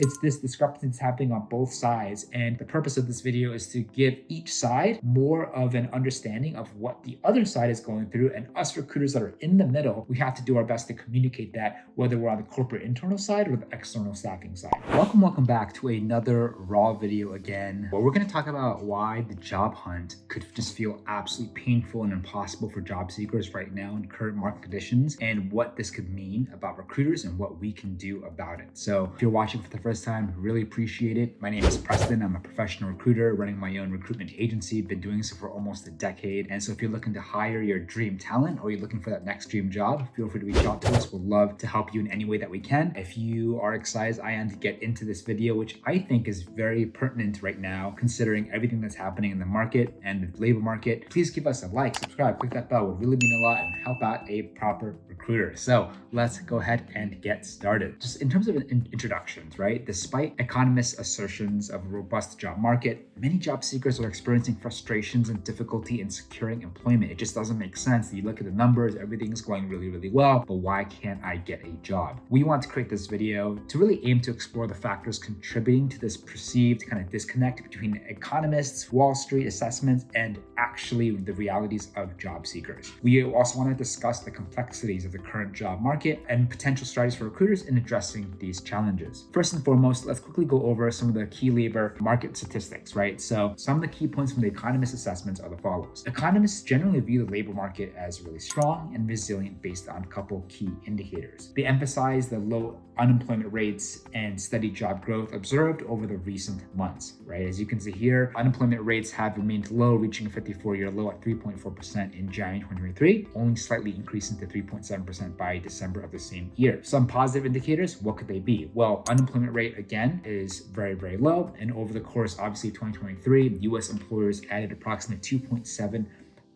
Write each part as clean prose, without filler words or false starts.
It's this discrepancy that's happening on both sides. And the purpose of this video is to give each side more of an understanding of what the other side is going through. And us recruiters that are in the middle, we have to do our best to communicate that, whether we're on the corporate internal side or the external staffing side. Welcome back to another raw video again, where we're going to talk about why the job hunt could just feel absolutely painful and impossible for job seekers right now in current market conditions, and what this could mean about recruiters and what we can do about it. So if you're watching for the first time, really appreciate it. My name is Preston. I'm a professional recruiter running my own recruitment agency. Been doing so for almost a decade. And so if you're looking to hire your dream talent or you're looking for that next dream job, feel free to reach out to us. We'd love to help you in any way that we can. If you are excited as I am to get into this video, which I think is very pertinent right now, considering everything that's happening in the market and the labor market, please give us a like, subscribe, click that bell. It would really mean a lot and help out a proper recruiter. So let's go ahead and get started. Just in terms of introductions, right? Despite economists' assertions of a robust job market, many job seekers are experiencing frustrations and difficulty in securing employment. It just doesn't make sense. You look at the numbers, everything's going really well, but why can't I get a job? We want to create this video to really aim to explore the factors contributing to this perceived kind of disconnect between economists, Wall Street assessments, and actually the realities of job seekers. We also want to discuss the complexities of the current job market and potential strategies for recruiters in addressing these challenges. First and foremost, let's quickly go over some of the key labor market statistics, right? So some of the key points from the economist assessments are the follows. Economists generally view the labor market as really strong and resilient based on a couple key indicators. They emphasize the low unemployment rates and steady job growth observed over the recent months, right? As you can see here, unemployment rates have remained low, reaching a 54-year low at 3.4% in January 2023, only slightly increasing to 3.7% by December of the same year. Some positive indicators, what could they be? Well, unemployment rate again is very low, and over the course, obviously 2023, US employers added approximately 2.7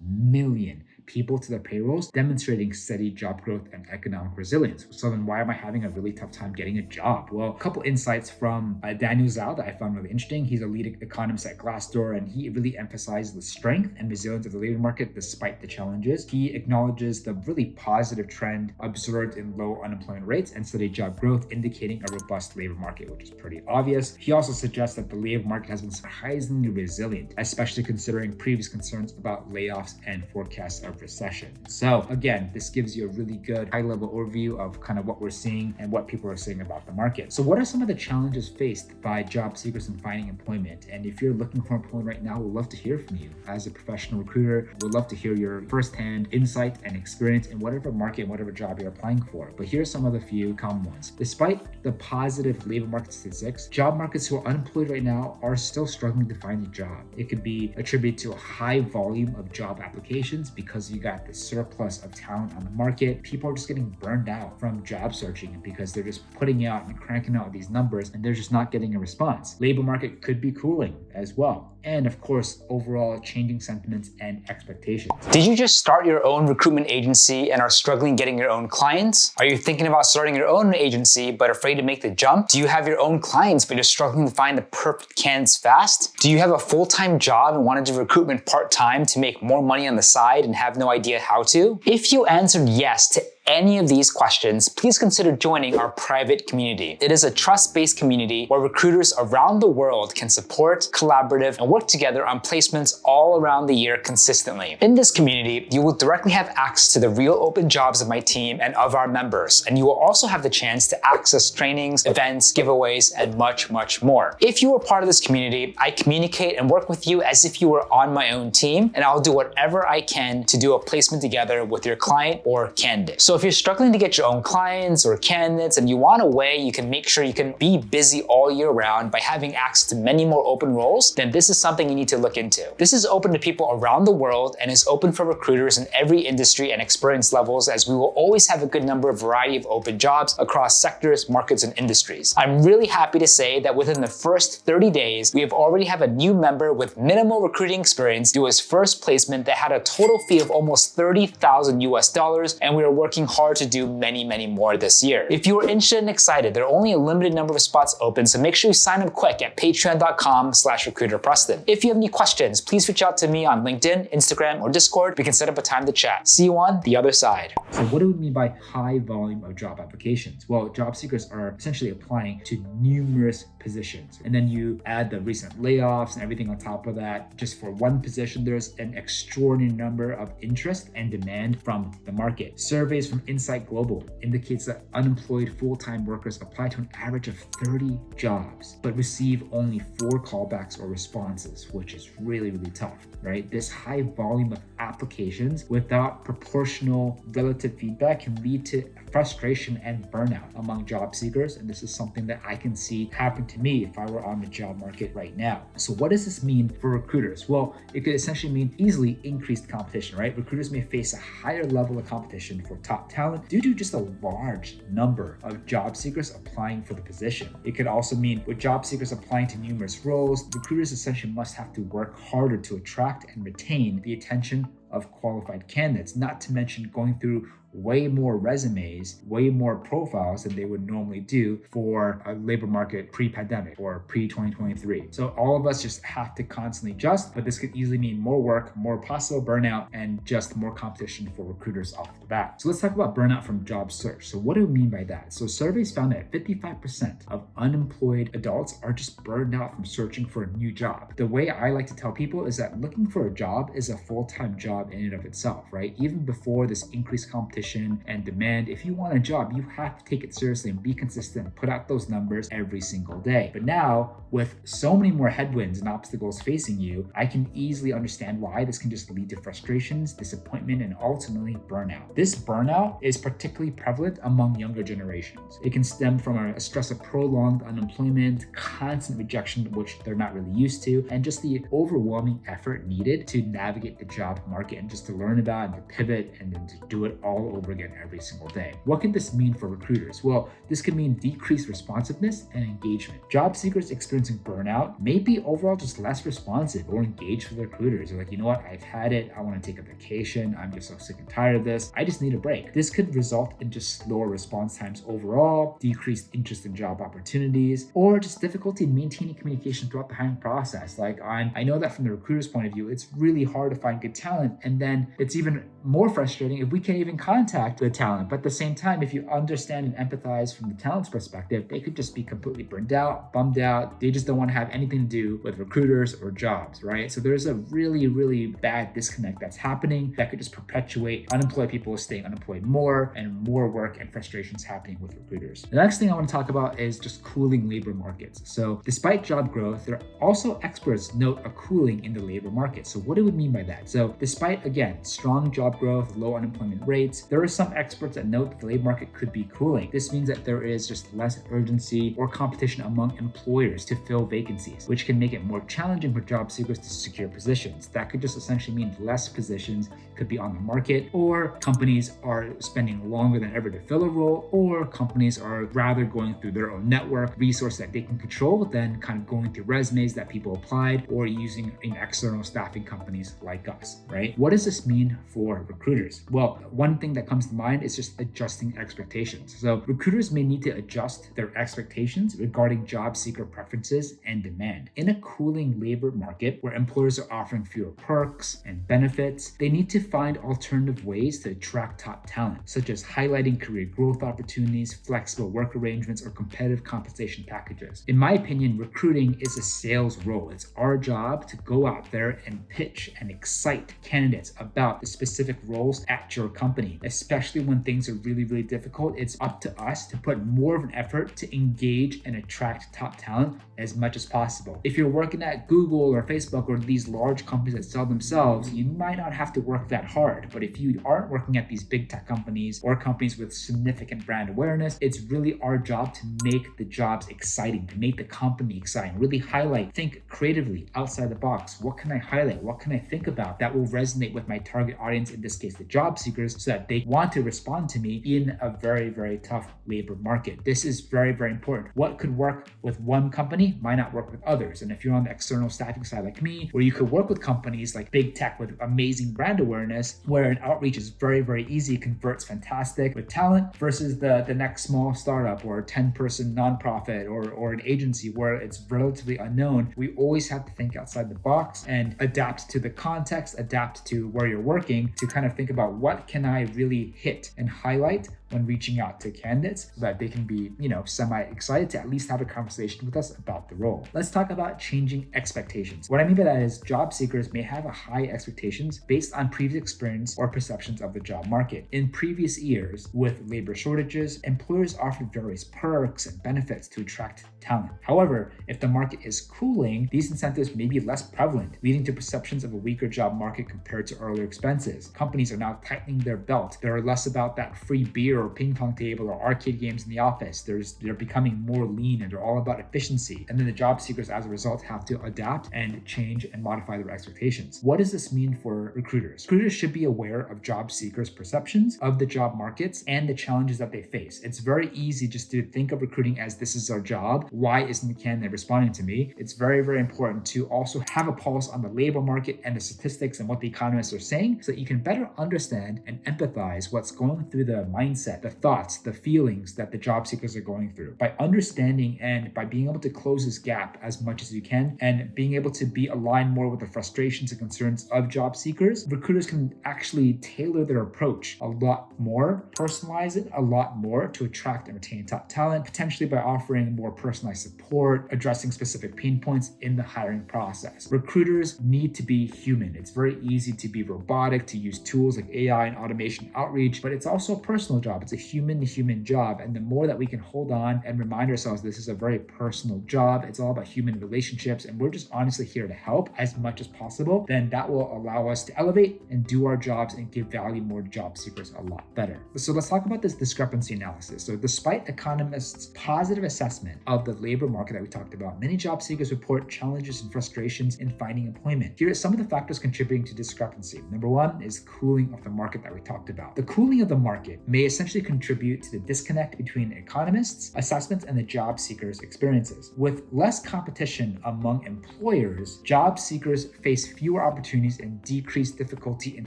million people to their payrolls, demonstrating steady job growth and economic resilience. So then why am I having a really tough time getting a job? Well, a couple insights from Daniel Zhao that I found really interesting. He's a lead economist at Glassdoor, and he really emphasized the strength and resilience of the labor market despite the challenges. He acknowledges the really positive trend observed in low unemployment rates and steady job growth, indicating a robust labor market, which is pretty obvious. He also suggests that the labor market has been surprisingly resilient, especially considering previous concerns about layoffs and forecasts of recession. So again, this gives you a really good high-level overview of kind of what we're seeing and what people are saying about the market. So what are some of the challenges faced by job seekers in finding employment? And if you're looking for employment right now, we'd love to hear from you. As a professional recruiter, we'd love to hear your firsthand insight and experience in whatever market and whatever job you're applying for. But here's some of the few common ones. Despite the positive labor market statistics, job markets who are unemployed right now are still struggling to find a job. It could be attributed to a high volume of job applications because you got the surplus of talent on the market. People are just getting burned out from job searching because they're just putting out and cranking out these numbers and they're just not getting a response. Labor market could be cooling as well. And of course, overall changing sentiments and expectations. Did you just start your own recruitment agency and are struggling getting your own clients? Are you thinking about starting your own agency but afraid to make the jump? Do you have your own clients but you're struggling to find the perfect candidates fast? Do you have a full-time job and wanted to do recruitment part-time to make more money on the side and have no idea how to? If you answered yes to any of these questions, please consider joining our private community. It is a trust-based community where recruiters around the world can support, collaborate, and work together on placements all around the year consistently. In this community, you will directly have access to the real open jobs of my team and of our members, and you will also have the chance to access trainings, events, giveaways, and much more. If you are part of this community, I communicate and work with you as if you were on my own team, and I'll do whatever I can to do a placement together with your client or candidate. So if you're struggling to get your own clients or candidates and you want a way you can make sure you can be busy all year round by having access to many more open roles, then this is something you need to look into. This is open to people around the world and is open for recruiters in every industry and experience levels, as we will always have a good number of variety of open jobs across sectors, markets, and industries. I'm really happy to say that within the first 30 days, we have already have a new member with minimal recruiting experience do his first placement that had a total fee of almost $30,000 US, and we are working working hard to do many, many more this year. If you are interested and excited, there are only a limited number of spots open, so make sure you sign up quick at patreon.com/recruiterpreston. If you have any questions, please reach out to me on LinkedIn, Instagram, or Discord. We can set up a time to chat. See you on the other side. So what do we mean by high volume of job applications? Well, job seekers are essentially applying to numerous positions. And then you add the recent layoffs and everything on top of that. Just for one position, there's an extraordinary number of interest and demand from the market. Surveys from Insight Global indicates that unemployed full-time workers apply to an average of 30 jobs, but receive only 4 callbacks or responses, which is really, really tough, right? This high volume of applications without proportional relative feedback can lead to frustration and burnout among job seekers. And this is something that I can see happen to me if I were on the job market right now. So what does this mean for recruiters? Well, it could essentially mean easily increased competition, right? Recruiters may face a higher level of competition for top talent due to just a large number of job seekers applying for the position. It could also mean with job seekers applying to numerous roles, recruiters essentially must have to work harder to attract and retain the attention of qualified candidates, not to mention going through way more resumes, way more profiles than they would normally do for a labor market pre-pandemic or pre-2023. So all of us just have to constantly adjust, but this could easily mean more work, more possible burnout, and just more competition for recruiters off the bat. So let's talk about burnout from job search. So what do we mean by that? So surveys found that 55% of unemployed adults are just burned out from searching for a new job. The way I like to tell people is that looking for a job is a full-time job in and of itself, right? Even before this increased competition and demand, if you want a job, you have to take it seriously and be consistent and put out those numbers every single day. But now, with so many more headwinds and obstacles facing you, I can easily understand why this can just lead to frustrations, disappointment, and ultimately burnout. This burnout is particularly prevalent among younger generations. It can stem from a stress of prolonged unemployment, constant rejection, which they're not really used to, and just the overwhelming effort needed to navigate the job market and just to learn about and to pivot and then to do it all over again every single day. What can this mean for recruiters? Well, this could mean decreased responsiveness and engagement. Job seekers experiencing burnout may be overall just less responsive or engaged with recruiters. They're like, you know what, I've had it. I want to take a vacation. I'm just so sick and tired of this. I just need a break. This could result in just slower response times overall, decreased interest in job opportunities, or just difficulty in maintaining communication throughout the hiring process. Like I know that from the recruiter's point of view, it's really hard to find good talent. And then it's even more frustrating if we can't even contact the talent. But at the same time, if you understand and empathize from the talent's perspective, they could just be completely burned out, bummed out. They just don't want to have anything to do with recruiters or jobs, right? So there's a really, really bad disconnect that's happening that could just perpetuate unemployed people staying unemployed more and more work and frustrations happening with recruiters. The next thing I want to talk about is just cooling labor markets. So despite job growth, there are also experts note a cooling in the labor market. So what do we mean by that? So despite, again, strong job growth, low unemployment rates, there are some experts that note that the labor market could be cooling. This means that there is just less urgency or competition among employers to fill vacancies, which can make it more challenging for job seekers to secure positions. That could just essentially mean less positions could be on the market, or companies are spending longer than ever to fill a role, or companies are rather going through their own network resource that they can control, then kind of going through resumes that people applied or using external staffing companies like us, right? What does this mean for recruiters? Well, one thing that comes to mind is just adjusting expectations. So recruiters may need to adjust their expectations regarding job seeker preferences and demand. In a cooling labor market where employers are offering fewer perks and benefits, they need to find alternative ways to attract top talent, such as highlighting career growth opportunities, flexible work arrangements, or competitive compensation packages. In my opinion, recruiting is a sales role. It's our job to go out there and pitch and excite candidates about the specific roles at your company, especially when things are really, really difficult. It's up to us to put more of an effort to engage and attract top talent as much as possible. If you're working at Google or Facebook or these large companies that sell themselves, you might not have to work that hard. But if you aren't working at these big tech companies or companies with significant brand awareness, it's really our job to make the jobs exciting, to make the company exciting, really highlight, think creatively outside the box. What can I highlight? What can I think about that will resonate with my target audience, in this case, the job seekers, so that they want to respond to me in a very, very tough labor market. This is very, very important. What could work with one company might not work with others. And if you're on the external staffing side like me, where you could work with companies like big tech with amazing brand awareness, where an outreach is very, very easy, converts fantastic with talent, versus the next small startup or 10-person nonprofit or an agency where it's relatively unknown, we always have to think outside the box and adapt to the context, adapt to where you're working, to kind of think about what can I really hit and highlight when reaching out to candidates so that they can be, semi-excited to at least have a conversation with us about the role. Let's talk about changing expectations. What I mean by that is job seekers may have a high expectations based on previous experience or perceptions of the job market. In previous years, with labor shortages, employers offered various perks and benefits to attract talent. However, if the market is cooling, these incentives may be less prevalent, leading to perceptions of a weaker job market compared to earlier expenses. Companies are now tightening their belt. They're less about that free beer or ping pong table or arcade games in the office. They're becoming more lean and they're all about efficiency. And then the job seekers, as a result, have to adapt and change and modify their expectations. What does this mean for recruiters? Recruiters should be aware of job seekers' perceptions of the job markets and the challenges that they face. It's very easy just to think of recruiting as this is our job. Why isn't the candidate responding to me? It's very, very important to also have a pulse on the labor market and the statistics and what the economists are saying so that you can better understand and empathize what's going through the mindset, the thoughts, the feelings that the job seekers are going through. By understanding and by being able to close this gap as much as you can and being able to be aligned more with the frustrations and concerns of job seekers, recruiters can actually tailor their approach a lot more, personalize it a lot more to attract and retain top talent, potentially by offering more personalized support, addressing specific pain points in the hiring process. Recruiters need to be human. It's very easy to be robotic, to use tools like AI and automation outreach, but it's also a personal job. It's a human-to-human job. And the more that we can hold on and remind ourselves this is a very personal job, it's all about human relationships, and we're just honestly here to help as much as possible, then that will allow us to elevate and do our jobs and give value more to job seekers a lot better. So let's talk about this discrepancy analysis. So despite economists' positive assessment of the labor market that we talked about, many job seekers report challenges and frustrations in finding employment. Here are some of the factors contributing to discrepancy. Number one is cooling of the market that we talked about. The cooling of the market may essentially contribute to the disconnect between economists' assessments and the job seekers' experiences. With less competition among employers, job seekers face fewer opportunities and decreased difficulty in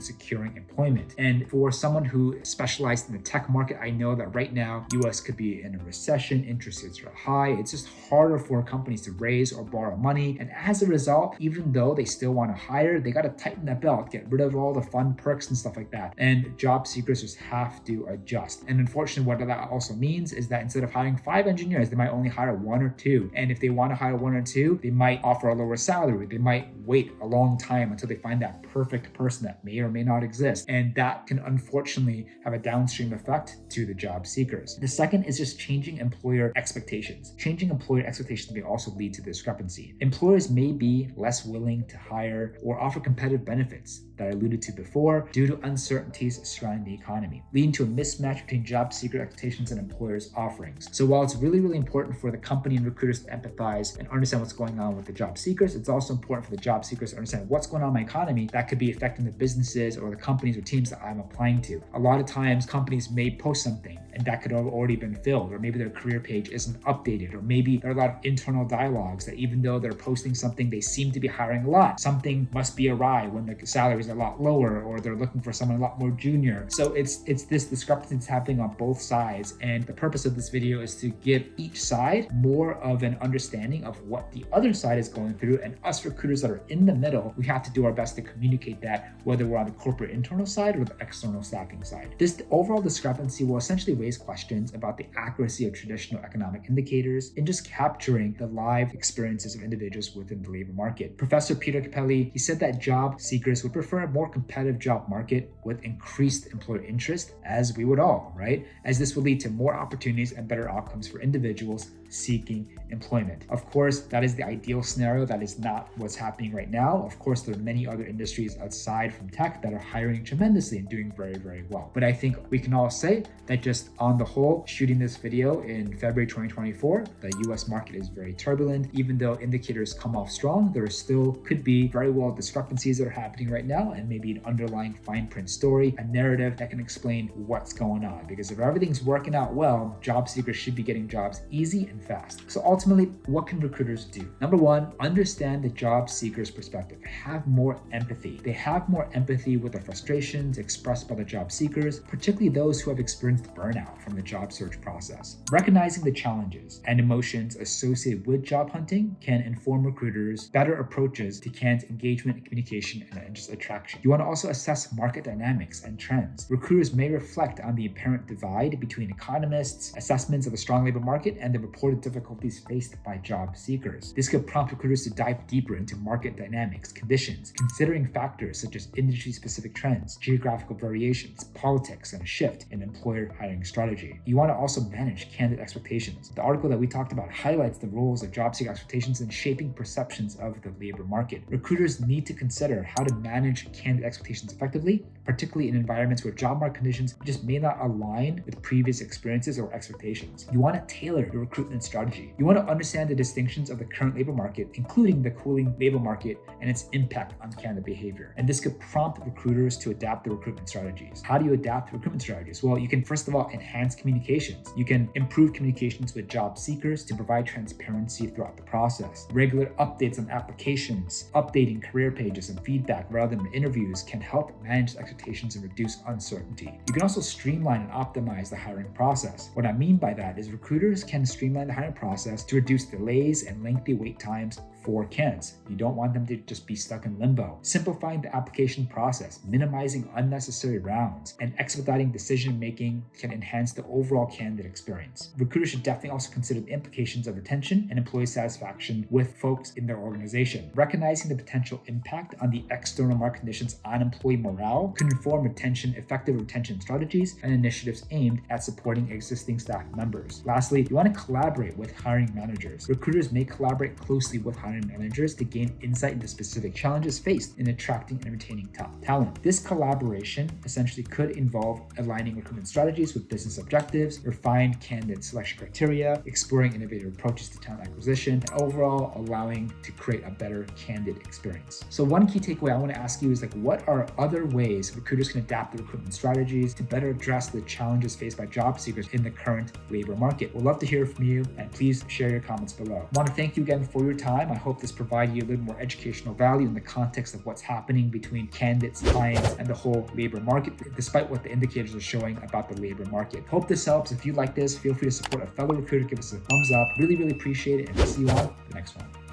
securing employment. And for someone who specialized in the tech market, I know that right now, US could be in a recession, interest rates are high, it's just harder for companies to raise or borrow money. And as a result, even though they still want to hire, they got to tighten that belt, get rid of all the fun perks and stuff like that. And job seekers just have to adjust. And unfortunately, what that also means is that instead of hiring 5 engineers, they might only hire 1 or 2. And if they want to hire 1 or 2, they might offer a lower salary. They might wait a long time until they find that perfect person that may or may not exist. And that can unfortunately have a downstream effect to the job seekers. The second is just changing employer expectations. Changing employer expectations may also lead to discrepancy. Employers may be less willing to hire or offer competitive benefits that I alluded to before due to uncertainties surrounding the economy, leading to a mismatch between job seeker expectations and employers' offerings. So while it's really, really important for the company and recruiters to empathize and understand what's going on with the job seekers, it's also important for the job seekers to understand what's going on in my economy that could be affecting the businesses or the companies or teams that I'm applying to. A lot of times companies may post something and that could have already been filled, or maybe their career page isn't updated, or maybe there are a lot of internal dialogues that even though they're posting something, they seem to be hiring a lot. Something must be awry when the salary is a lot lower, or they're looking for someone a lot more junior. So it's this discrepancy that's happening on both sides. And the purpose of this video is to give each side more of an understanding of what the other side is going through. And us recruiters that are in the middle, we have to do our best to communicate that, whether we're on the corporate internal side or the external staffing side. This overall discrepancy will essentially raise questions about the accuracy of traditional economic indicators and just capturing the live experiences of individuals within the labor market. Professor Peter Capelli, he said that job seekers would prefer a more competitive job market with increased employer interest, as we would all, right? As this will lead to more opportunities and better outcomes for individuals seeking employment. Of course, that is the ideal scenario. That is not what's happening right now. Of course, there are many other industries outside from tech that are hiring tremendously and doing very, very well. But I think we can all say that just on the whole, shooting this video in February 2024, the US market is very turbulent. Even though indicators come off strong, there still could be very well discrepancies that are happening right now, and maybe an underlying fine print story, a narrative that can explain what's going on. Because if everything's working out well, job seekers should be getting jobs easy and fast. So ultimately, what can recruiters do? Number one, understand the job seeker's perspective. Have more empathy. They have more empathy with the frustrations expressed by the job seekers, particularly those who have experienced burnout from the job search process. Recognizing the challenges and emotions associated with job hunting can inform recruiters better approaches to candidate engagement, communication, and just attraction. You want to also assess market dynamics and trends. Recruiters may reflect on the apparent divide between economists' assessments of a strong labor market and the reported difficulties faced by job seekers. This could prompt recruiters to dive deeper into market dynamics, conditions, considering factors such as industry-specific trends, geographical variations, politics, and a shift in employer hiring strategy. You want to also manage candidate expectations. The article that we talked about highlights the roles of job seeker expectations in shaping perceptions of the labor market. Recruiters need to consider how to manage candidate expectations effectively, particularly in environments where job market conditions just may not align with previous experiences or expectations. You want to tailor your recruitment strategy. You want to understand the distinctions of the current labor market, including the cooling labor market and its impact on candidate behavior. And this could prompt recruiters to adapt their recruitment strategies. How do you adapt recruitment strategies? Well, you can first of all enhance communications. You can improve communications with job seekers to provide transparency throughout the process. Regular updates on applications, updating career pages, and feedback rather than interviews can help manage expectations and reduce uncertainty. You can also streamline and optimize the hiring process. What I mean by that is recruiters can streamline the hiring process to reduce delays and lengthy wait times for candidates. You don't want them to just be stuck in limbo. Simplifying the application process, minimizing unnecessary rounds, and expediting decision-making can enhance the overall candidate experience. Recruiters should definitely also consider the implications of retention and employee satisfaction with folks in their organization. Recognizing the potential impact on the external market conditions on employee morale can inform effective retention strategies and initiatives aimed at supporting existing staff members. Lastly, you want to collaborate with hiring managers. Recruiters may collaborate closely with hiring managers to gain insight into specific challenges faced in attracting and retaining top talent. This collaboration essentially could involve aligning recruitment strategies with business objectives, refined candidate selection criteria, exploring innovative approaches to talent acquisition, and overall allowing to create a better candidate experience. So one key takeaway I want to ask you is what are other ways recruiters can adapt their recruitment strategies to better address the challenges faced by job seekers in the current labor market? We'd love to hear from you, and please share your comments below. I want to thank you again for your time. I hope this provided you a little more educational value in the context of what's happening between candidates, clients, and the whole labor market, despite what the indicators are showing about the labor market. Hope this helps. If you like this, feel free to support a fellow recruiter. Give us a thumbs up. Really, really appreciate it, and we'll see you on the next one.